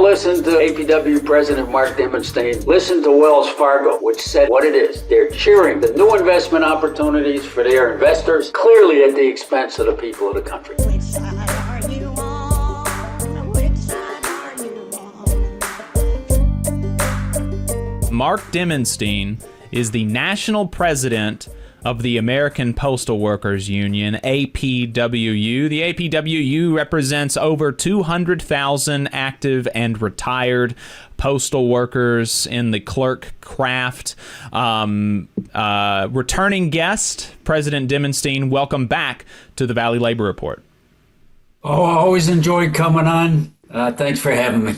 listen to APW President Mark Dimondstein. Listen to Wells Fargo, which said what it is. They're cheering the new investment opportunities for their investors, clearly at the expense of the people of the country. Which side are you on? Which side are you on? Mark Dimondstein is the national president of the American Postal Workers Union, APWU. The APWU represents over 200,000 active and retired postal workers in the clerk craft. Returning guest, President Dimondstein, welcome back to the Valley Labor Report. Oh, I always enjoyed coming on. Thanks for having me.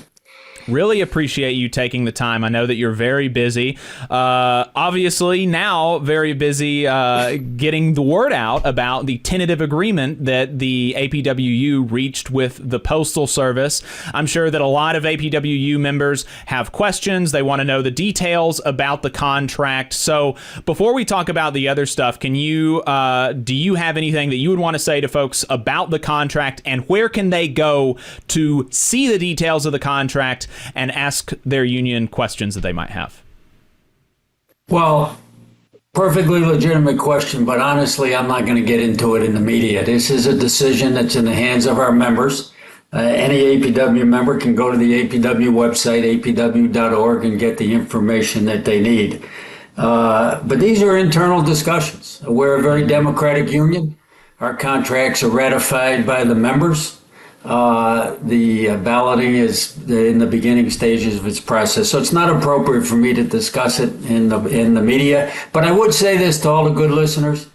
Really appreciate you taking the time. I know that you're very busy. Obviously, now very busy getting the word out about the tentative agreement that the APWU reached with the Postal Service. I'm sure that a lot of APWU members have questions. They want to know the details about the contract. So before we talk about the other stuff, can you do you have anything that you would want to say to folks about the contract, and where can they go to see the details of the contract and ask their union questions that they might have? Well, perfectly legitimate question, but honestly, I'm not going to get into it in the media. This is a decision that's in the hands of our members. Any APW member can go to the APW website, apw.org, and get the information that they need. But these are internal discussions. We're a very democratic union. Our contracts are ratified by the members. The balloting is in the beginning stages of its process, so it's not appropriate for me to discuss it in the media. But I would say this to all the good listeners: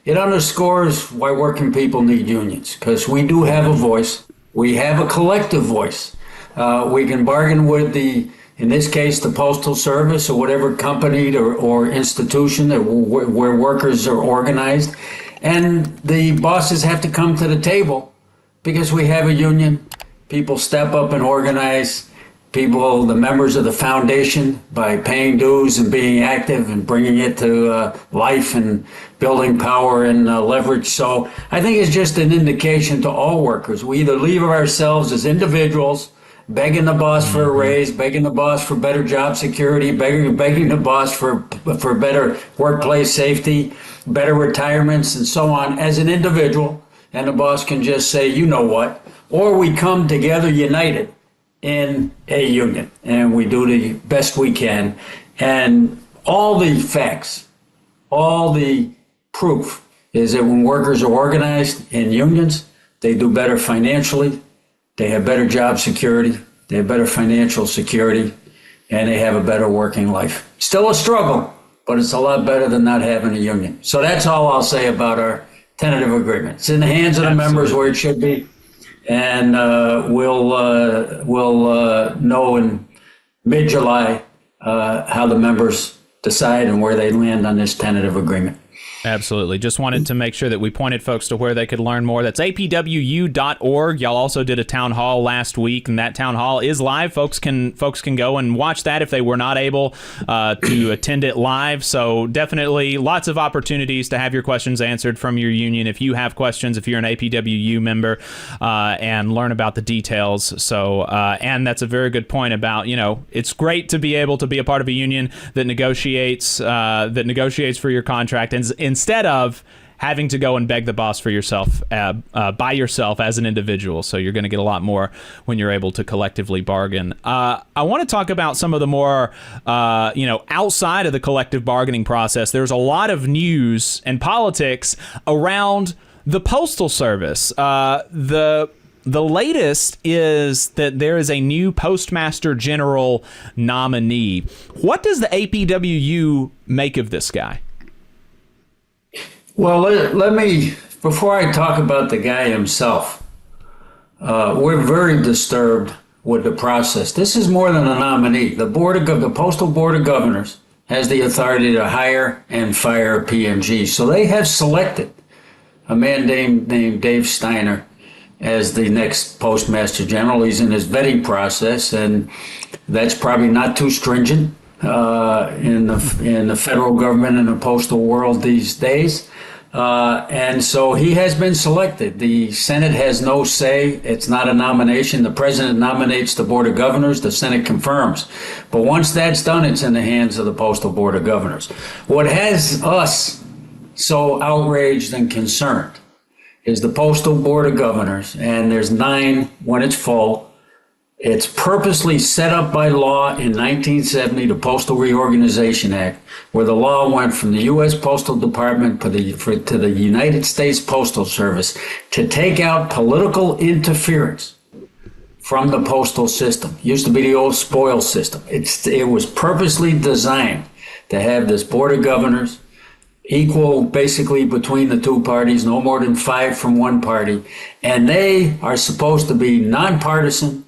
it underscores why working people need unions, because we do have a voice. We have a collective voice. We can bargain with in this case, the Postal Service or whatever company or institution where workers are organized, and the bosses have to come to the table. Because we have a union, people step up and organize. The members of the foundation, by paying dues and being active and bringing it to life and building power and leverage. So I think it's just an indication to all workers. We either leave ourselves as individuals, begging the boss for a raise, begging the boss for better job security, begging the boss for better workplace safety, better retirements, and so on as an individual. And the boss can just say, you know what, or we come together united in a union and we do the best we can. And all the facts, all the proof is that when workers are organized in unions, they do better financially, they have better job security, they have better financial security, and they have a better working life. Still a struggle, but it's a lot better than not having a union. So that's all I'll say about our tentative agreement. It's in the hands of the members where it should be, and we'll know in mid-July how the members decide and where they land on this tentative agreement. Absolutely. Just wanted to make sure that we pointed folks to where they could learn more. That's apwu.org. Y'all also did a town hall last week, and that town hall is live. Folks can go and watch that if they were not able to attend it live. So definitely lots of opportunities to have your questions answered from your union if you have questions, if you're an APWU member, and learn about the details. So, and that's a very good point about, it's great to be able to be a part of a union that negotiates for your contract, and instead of having to go and beg the boss for yourself by yourself as an individual. So you're going to get a lot more when you're able to collectively bargain. I want to talk about some of the more, outside of the collective bargaining process. There's a lot of news and politics around the Postal Service. The latest is that there is a new Postmaster General nominee. What does the APWU make of this guy? Well, let me, before I talk about the guy himself, we're very disturbed with the process. This is more than a nominee. The Postal Board of Governors has the authority to hire and fire PMG. So they have selected a man named Dave Steiner as the next Postmaster General. He's in his vetting process, and that's probably not too stringent in the federal government and the postal world these days. And so he has been selected. The Senate has no say. It's not a nomination. The president nominates the Board of Governors. The Senate confirms. But once that's done, it's in the hands of the Postal Board of Governors. What has us so outraged and concerned is the Postal Board of Governors, and there's 9 when it's full. It's purposely set up by law in 1970, the Postal Reorganization Act, where the law went from the U.S. Postal Department to the United States Postal Service to take out political interference from the postal system. Used to be the old spoil system. It was purposely designed to have this Board of Governors equal basically between the two parties, no more than 5 from one party, and they are supposed to be nonpartisan,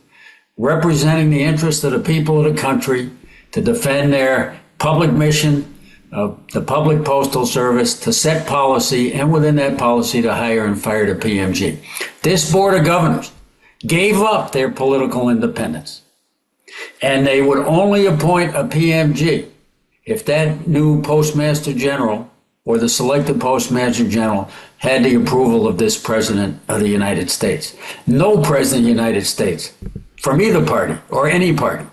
representing the interests of the people of the country, to defend their public mission of the public postal service, to set policy, and within that policy to hire and fire the PMG. This Board of Governors gave up their political independence, and they would only appoint a PMG if that new Postmaster General or the selected Postmaster General had the approval of this President of the United States. No President of the United States, from either party or any party,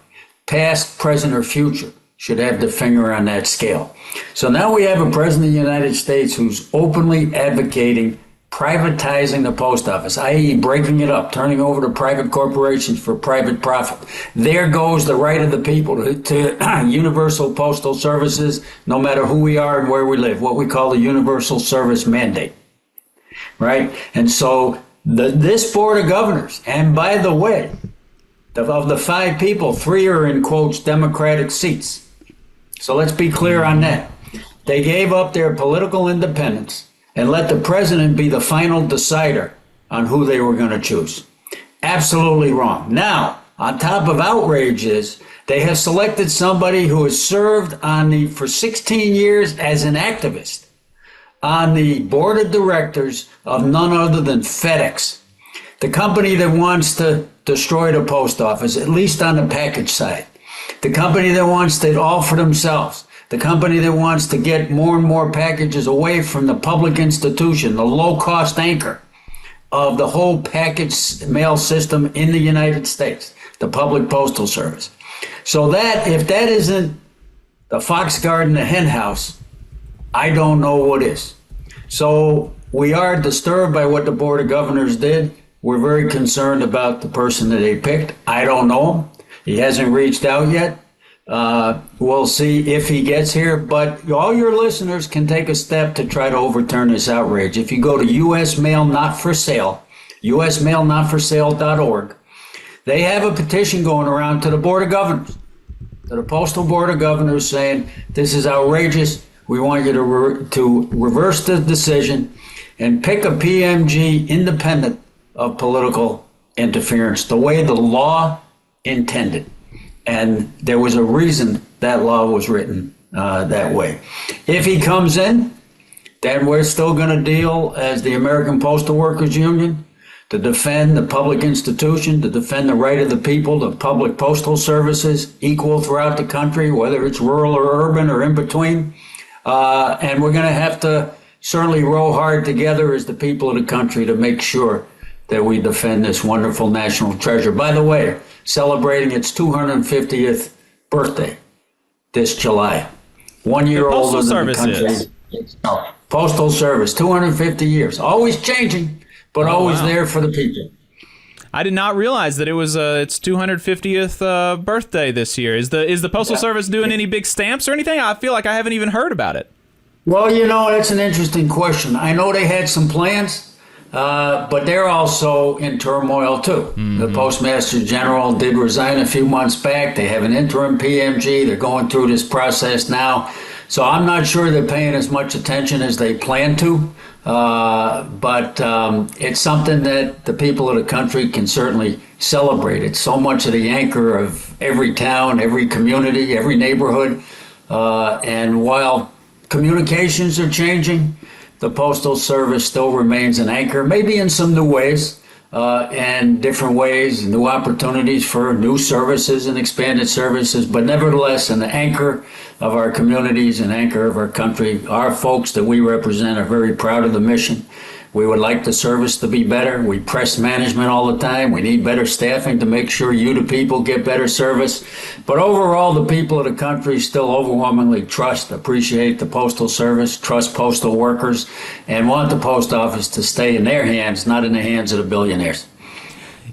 past, present, or future, should have the finger on that scale. So now we have a President of the United States who's openly advocating privatizing the post office, i.e. breaking it up, turning over to private corporations for private profit. There goes the right of the people to universal postal services, no matter who we are and where we live, what we call the universal service mandate, right? And so this Board of Governors, and by the way, of the 5 people, 3 are in quotes Democratic seats. So let's be clear on that. They gave up their political independence and let the president be the final decider on who they were going to choose. Absolutely wrong. Now, on top of outrage is they have selected somebody who has served for 16 years as an activist on the board of directors of none other than FedEx, the company that wants to destroy the post office, at least on the package side, the company that wants it all for themselves, the company that wants to get more and more packages away from the public institution, the low-cost anchor of the whole package mail system in the United States, the public postal service. So that, if that isn't the fox guard in the hen house, I don't know what is. So we are disturbed by what the Board of Governors did. We're very concerned about the person that they picked. I don't know him. He hasn't reached out yet. We'll see if he gets here, but all your listeners can take a step to try to overturn this outrage. If you go to U.S. Mail Not For Sale, usmailnotforsale.org, they have a petition going around to the Board of Governors, to the Postal Board of Governors, saying this is outrageous. We want you to reverse the decision and pick a PMG independent of political interference, the way the law intended. And there was a reason that law was written that way. If he comes in, then we're still going to deal as the American Postal Workers Union to defend the public institution, to defend the right of the people to public postal services equal throughout the country, whether it's rural or urban or in between. And we're going to have to certainly row hard together as the people of the country to make sure that we defend this wonderful national treasure. By the way, celebrating its 250th birthday this July. 1 year older than the country itself. Postal Service, 250 years. Always changing, but always there for the people. I did not realize that it was its 250th birthday this year. Is the Postal Service doing any big stamps or anything? I feel like I haven't even heard about it. Well, that's an interesting question. I know they had some plans. But they're also in turmoil, too. Mm-hmm. The Postmaster General did resign a few months back. They have an interim PMG. They're going through this process now. So I'm not sure they're paying as much attention as they plan to. But it's something that the people of the country can certainly celebrate. It's so much of the anchor of every town, every community, every neighborhood. And while communications are changing, the Postal Service still remains an anchor, maybe in some new ways, and different ways, new opportunities for new services and expanded services. But nevertheless, an anchor of our communities, an anchor of our country, our folks that we represent are very proud of the mission. We would like the service to be better. We press management all the time. We need better staffing to make sure you, the people, get better service. But overall, the people of the country still overwhelmingly trust, appreciate the Postal Service, trust postal workers, and want the post office to stay in their hands, not in the hands of the billionaires.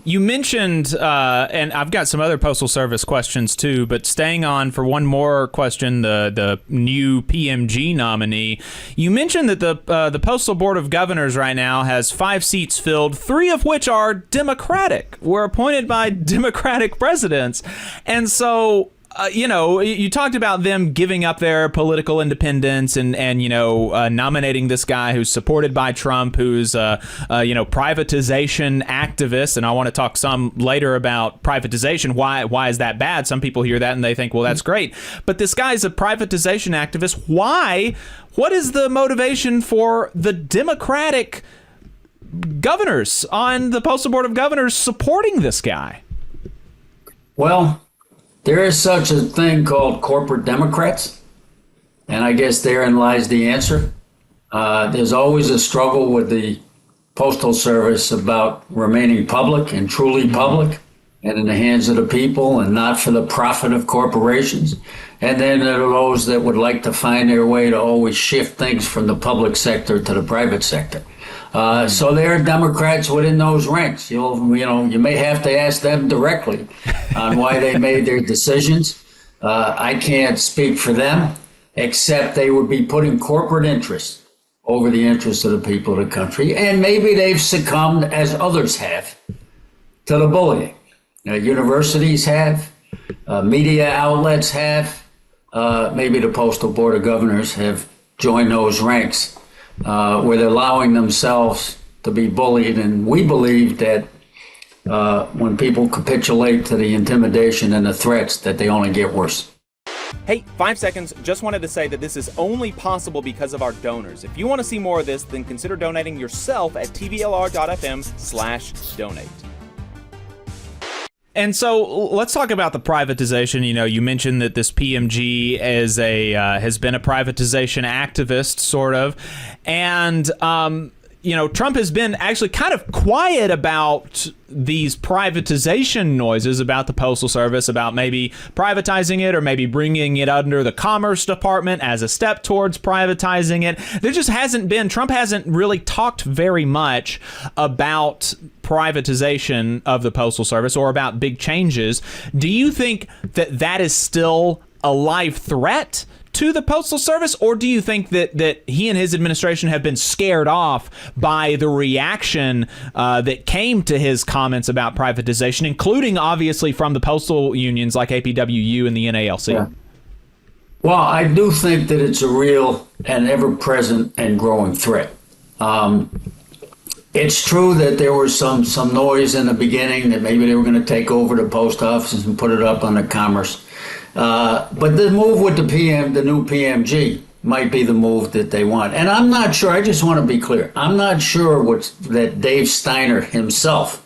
You mentioned, and I've got some other Postal Service questions too, but staying on for one more question, the new PMG nominee, you mentioned that the Postal Board of Governors right now has 5 seats filled, 3 of which are Democratic, were appointed by Democratic presidents. And so, you talked about them giving up their political independence and nominating this guy who's supported by Trump, who's privatization activist. And I want to talk some later about privatization. Why is that bad? Some people hear that and they think, well, that's great. But this guy's a privatization activist. Why? What is the motivation for the Democratic governors on the Postal Board of Governors supporting this guy? Well, there is such a thing called corporate Democrats, and I guess therein lies the answer. There's always a struggle with the Postal Service about remaining public and truly public and in the hands of the people and not for the profit of corporations. And then there are those that would like to find their way to always shift things from the public sector to the private sector. So there are Democrats within those ranks. You may have to ask them directly on why they made their decisions. I can't speak for them, except they would be putting corporate interests over the interests of the people of the country. And maybe they've succumbed, as others have, to the bullying. Universities have, media outlets have, maybe the Postal Board of Governors have joined those ranks. Where they're allowing themselves to be bullied. And we believe that when people capitulate to the intimidation and the threats, that they only get worse. Hey, 5 seconds. Just wanted to say that this is only possible because of our donors. If you want to see more of this, then consider donating yourself at tvlr.fm/donate. And so let's talk about the privatization. You mentioned that this PMG is has been a privatization activist, sort of. And, Trump has been actually kind of quiet about these privatization noises about the Postal Service, about maybe privatizing it or maybe bringing it under the Commerce Department as a step towards privatizing it. There just hasn't been, Trump hasn't really talked very much about privatization of the Postal Service or about big changes. Do you think that that is still a live threat to the Postal Service, or do you think that he and his administration have been scared off by the reaction that came to his comments about privatization, including obviously from the postal unions like APWU and the NALC? Yeah. Well, I do think that it's a real and ever-present and growing threat. It's true that there was some noise in the beginning that maybe they were going to take over the post offices and put it up on the Commerce. But the move with the new PMG might be the move that they want. And I'm not sure, I just want to be clear, I'm not sure that Dave Steiner himself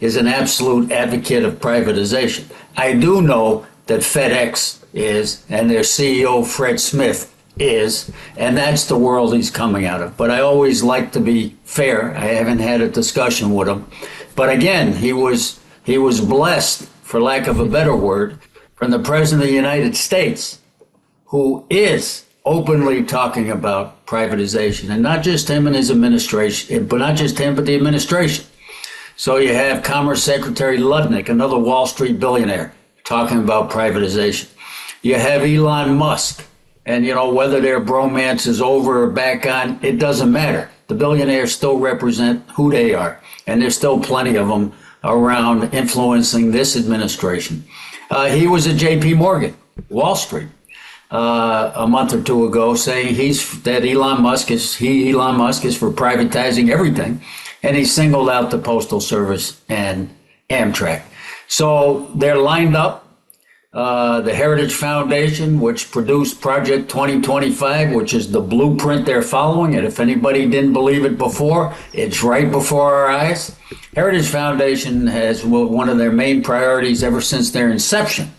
is an absolute advocate of privatization. I do know that FedEx is, and their CEO, Fred Smith, is, and that's the world he's coming out of. But I always like to be fair. I haven't had a discussion with him. But again, he was blessed, for lack of a better word, from the President of the United States, who is openly talking about privatization, and not just him and his administration, but not just him, but the administration. So you have Commerce Secretary Ludnick, another Wall Street billionaire, talking about privatization. You have Elon Musk, and whether their bromance is over or back on, it doesn't matter. The billionaires still represent who they are, and there's still plenty of them around influencing this administration. He was at J.P. Morgan, Wall Street, a month or two ago, saying Elon Musk is for privatizing everything, and he singled out the Postal Service and Amtrak. So they're lined up. the Heritage Foundation, which produced Project 2025, which is the blueprint they're following. And if anybody didn't believe it before, it's right before our eyes. Heritage Foundation has one of their main priorities ever since their inception.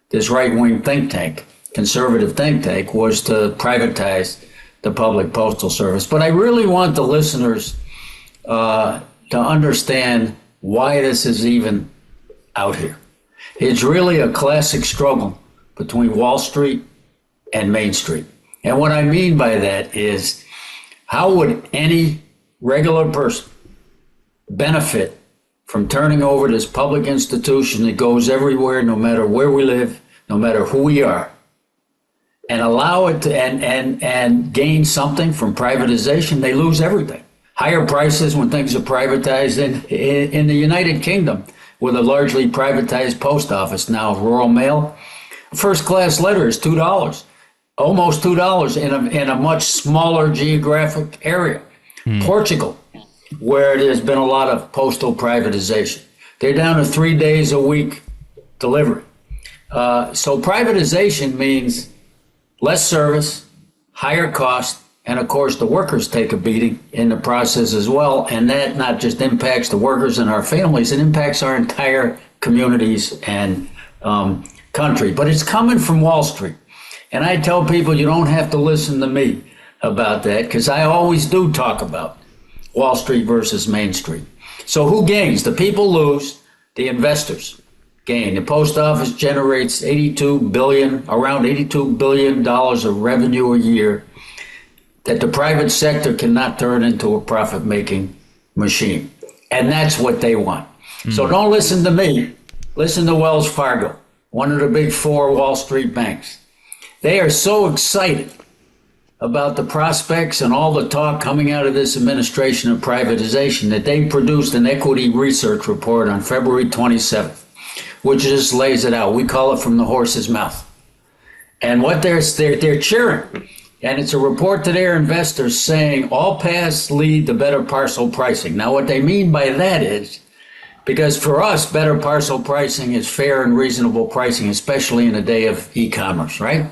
This right-wing think tank, conservative think tank, was to privatize the public postal service. But I really want the listeners to understand why this is even out here. It's really a classic struggle between Wall Street and Main Street. And what I mean by that is, how would any regular person benefit from turning over this public institution that goes everywhere, no matter where we live, no matter who we are, and allow it to and gain something from privatization? They lose everything. Higher prices when things are privatized. In the United Kingdom, with a largely privatized post office now, Royal Mail, first class letter is $2, almost $2 in a much smaller geographic area. Portugal, where there's been a lot of postal privatization, they're down to 3 days a week delivery. So privatization means less service, higher cost, and of course the workers take a beating in the process as well. And that not just impacts the workers and our families, it impacts our entire communities and country. But it's coming from Wall Street. And I tell people, you don't have to listen to me about that, because I always do talk about Wall Street versus Main Street. So who gains? The people lose, the investors gain. The post office generates around $82 billion of revenue a year that the private sector cannot turn into a profit-making machine. And that's what they want. So don't listen to me. Listen to Wells Fargo, one of the big four Wall Street banks. They are so excited about the prospects and all the talk coming out of this administration of privatization that they produced an equity research report on February 27th, which just lays it out. We call it from the horse's mouth. And what they're cheering. And it's a report to their investors saying all paths lead to better parcel pricing. Now, what they mean by that is, because for us, better parcel pricing is fair and reasonable pricing, especially in a day of e-commerce, right?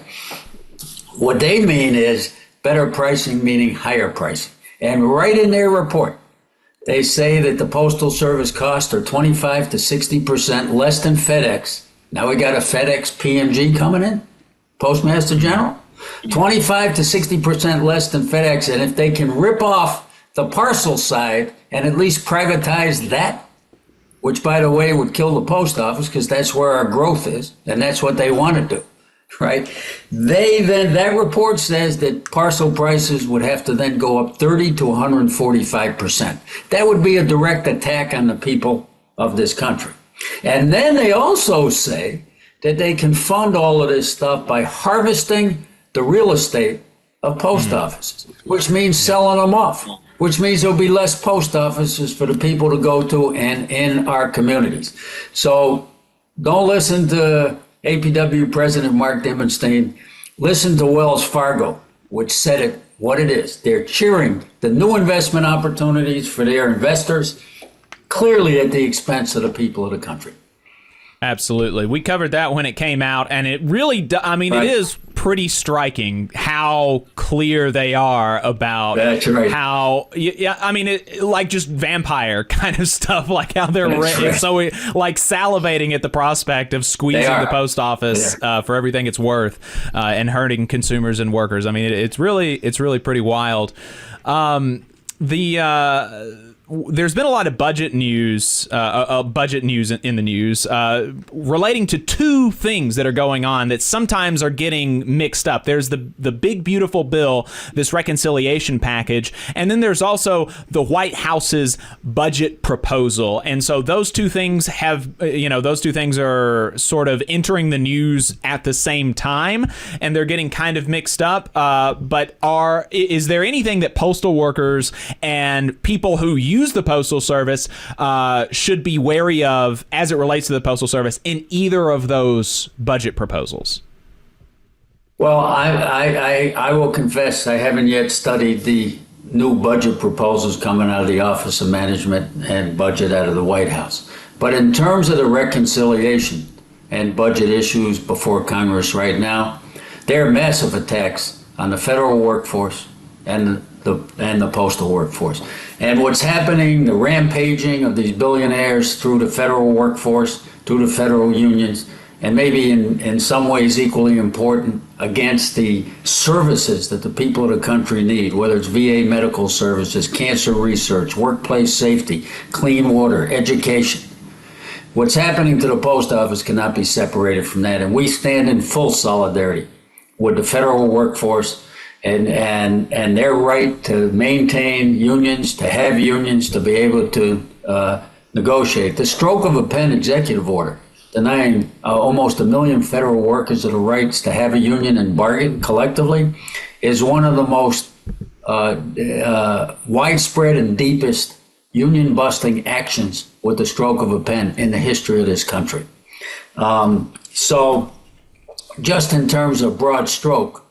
What they mean is better pricing, meaning higher pricing. And right in their report, they say that the Postal Service costs are 25 to 60% less than FedEx. Now we got a FedEx PMG coming in, Postmaster General. 25 to 60% less than FedEx. And if they can rip off the parcel side and at least privatize that, which, by the way, would kill the post office, because that's where our growth is, and that's what they want to do, right? That report says that parcel prices would have to then go up 30 to 145%. That would be a direct attack on the people of this country. And then they also say that they can fund all of this stuff by harvesting the real estate of post offices, which means selling them off, which means there'll be less post offices for the people to go to and in our communities. So don't listen to APWU President Mark Dimondstein. Listen to Wells Fargo, which said it what it is. They're cheering the new investment opportunities for their investors, clearly at the expense of the people of the country. Absolutely. We covered that when it came out, and it really, it is pretty striking how clear they are about how, like just vampire kind of stuff, like how they're so like salivating at the prospect of squeezing the post office for everything it's worth and hurting consumers and workers. I mean, it's really pretty wild. There's been a lot of budget news in the news relating to two things that are going on that sometimes are getting mixed up. There's the big, beautiful bill, this reconciliation package, and then there's also the White House's budget proposal. And so those two things are sort of entering the news at the same time, and they're getting kind of mixed up. But is there anything that postal workers and people who use the Postal Service should be wary of as it relates to the Postal Service in either of those budget proposals? Well, I will confess I haven't yet studied the new budget proposals coming out of the Office of Management and Budget out of the White House. But in terms of the reconciliation and budget issues before Congress right now. There are massive attacks on the federal workforce and the postal workforce. And what's happening, the rampaging of these billionaires through the federal workforce, through the federal unions, and maybe in some ways equally important, against the services that the people of the country need, whether it's VA medical services, cancer research, workplace safety, clean water, education. What's happening to the post office cannot be separated from that, and we stand in full solidarity with the federal workforce and their right to maintain unions, to have unions, to be able to negotiate. The stroke of a pen executive order denying almost 1 million federal workers of the rights to have a union and bargain collectively is one of the most widespread and deepest union busting actions with the stroke of a pen in the history of this country. So just in terms of broad stroke,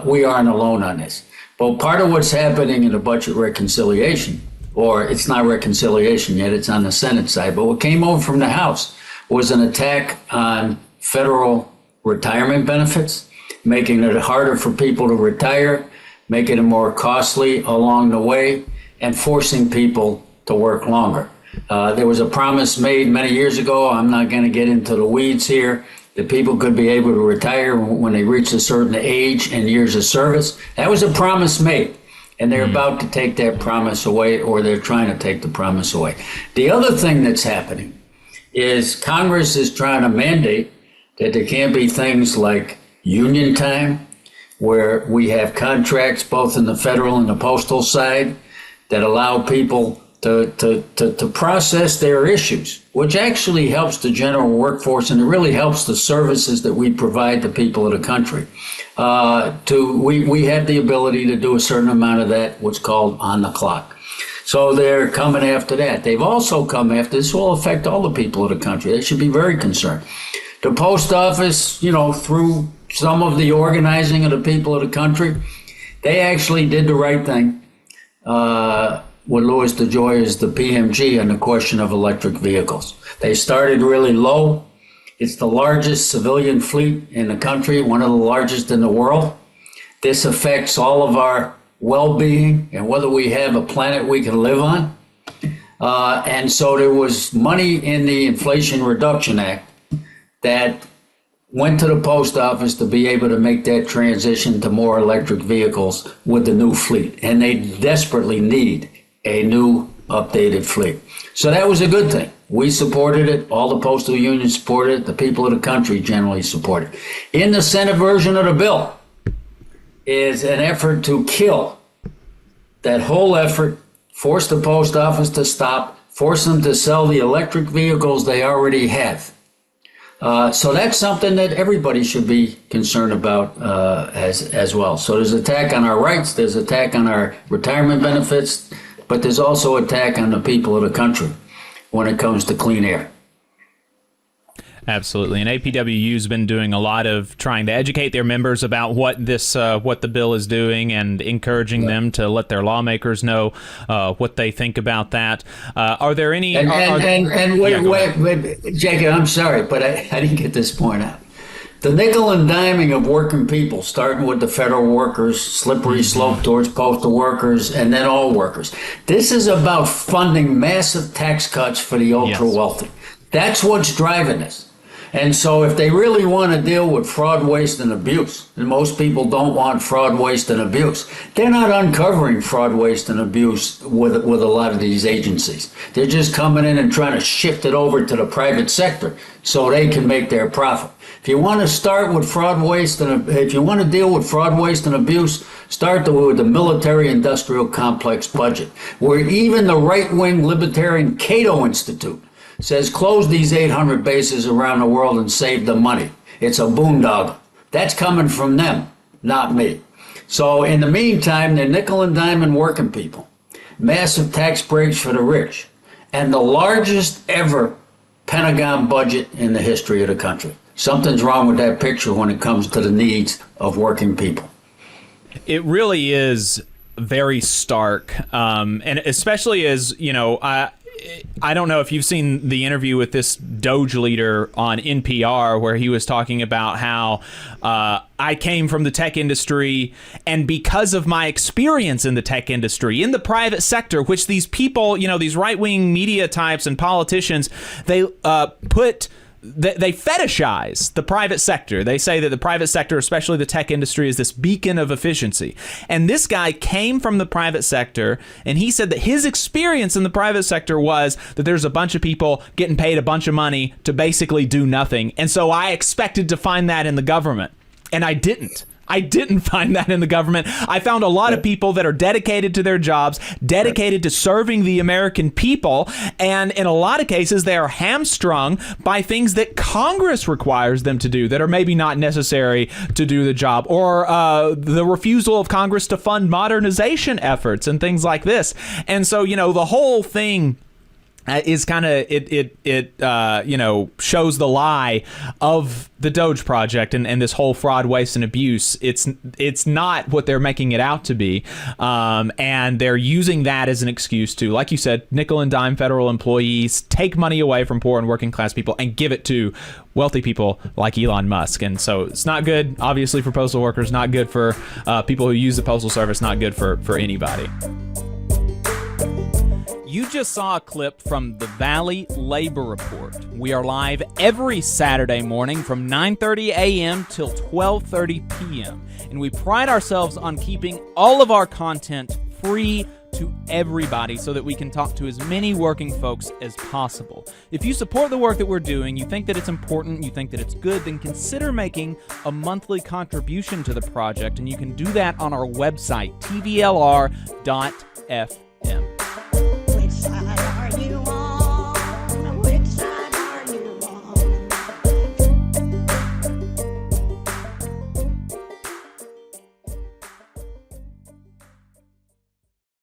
we aren't alone on this. But part of what's happening in the budget reconciliation, or it's not reconciliation yet, it's on the Senate side, but what came over from the House was an attack on federal retirement benefits, making it harder for people to retire, making it more costly along the way, and forcing people to work longer. There was a promise made many years ago, I'm not going to get into the weeds here, that people could be able to retire when they reach a certain age and years of service. That was a promise made, and they're about to take that promise away, or they're trying to take the promise away. The other thing that's happening is Congress is trying to mandate that there can't be things like union time, where we have contracts both in the federal and the postal side that allow people to process their issues, which actually helps the general workforce, and it really helps the services that we provide to people of the country. We have the ability to do a certain amount of that, what's called on the clock. So they're coming after that. They've also come after, this will affect all the people of the country. They should be very concerned. The post office, through some of the organizing of the people of the country, they actually did the right thing with Louis DeJoy as the PMG on the question of electric vehicles. They started really low. It's the largest civilian fleet in the country, one of the largest in the world. This affects all of our well-being and whether we have a planet we can live on. And so there was money in the Inflation Reduction Act that went to the post office to be able to make that transition to more electric vehicles with the new fleet. And they desperately need a new updated fleet. So that was a good thing. We supported it. All the postal unions supported it. The people of the country generally support it. In the Senate version of the bill is an effort to kill that whole effort, force the post office to stop, force them to sell the electric vehicles they already have. So that's something that everybody should be concerned about as well. So there's attack on our rights, there's attack on our retirement benefits, but there's also attack on the people of the country when it comes to clean air. Absolutely, and APWU's been doing a lot of trying to educate their members about what the bill is doing, and encouraging them to let their lawmakers know what they think about that. Are there any? Wait, Jacob, I'm sorry, but I didn't get this point out. The nickel and diming of working people, starting with the federal workers, slippery slope towards postal workers, and then all workers. This is about funding massive tax cuts for the ultra wealthy. That's what's driving this. And so if they really want to deal with fraud, waste, and abuse, and most people don't want fraud, waste, and abuse, they're not uncovering fraud, waste, and abuse with a lot of these agencies. They're just coming in and trying to shift it over to the private sector so they can make their profit. If you want to start with fraud, waste, and if you want to deal with fraud, waste, and abuse, start with the military-industrial complex budget, where even the right-wing libertarian Cato Institute says close these 800 bases around the world and save the money. It's a boondoggle. That's coming from them, not me. So in the meantime, they're nickel and diming working people, massive tax breaks for the rich, and the largest ever Pentagon budget in the history of the country. Something's wrong with that picture when it comes to the needs of working people. It really is very stark, and especially as I don't know if you've seen the interview with this Doge leader on NPR where he was talking about how I came from the tech industry, and because of my experience in the tech industry, in the private sector, which these people, these right-wing media types and politicians, they they fetishize the private sector. They say that the private sector, especially the tech industry, is this beacon of efficiency. And this guy came from the private sector, and he said that his experience in the private sector was that there's a bunch of people getting paid a bunch of money to basically do nothing. And so I expected to find that in the government, and I didn't. I didn't find that in the government. I found a lot of people that are dedicated to their jobs, dedicated to serving the American people, and in a lot of cases, they are hamstrung by things that Congress requires them to do that are maybe not necessary to do the job, or the refusal of Congress to fund modernization efforts and things like this. And so, the whole thing is kind of it shows the lie of the Doge project and this whole fraud, waste, and abuse. It's not what they're making it out to be, and they're using that as an excuse to, like you said, nickel and dime federal employees, take money away from poor and working class people and give it to wealthy people like Elon Musk. And so it's not good, obviously, for postal workers, not good for people who use the Postal Service, not good for anybody. You just saw a clip from the Valley Labor Report. We are live every Saturday morning from 9:30 a.m. till 12:30 p.m. And we pride ourselves on keeping all of our content free to everybody so that we can talk to as many working folks as possible. If you support the work that we're doing, you think that it's important, you think that it's good, then consider making a monthly contribution to the project, and you can do that on our website, tvlr.fm.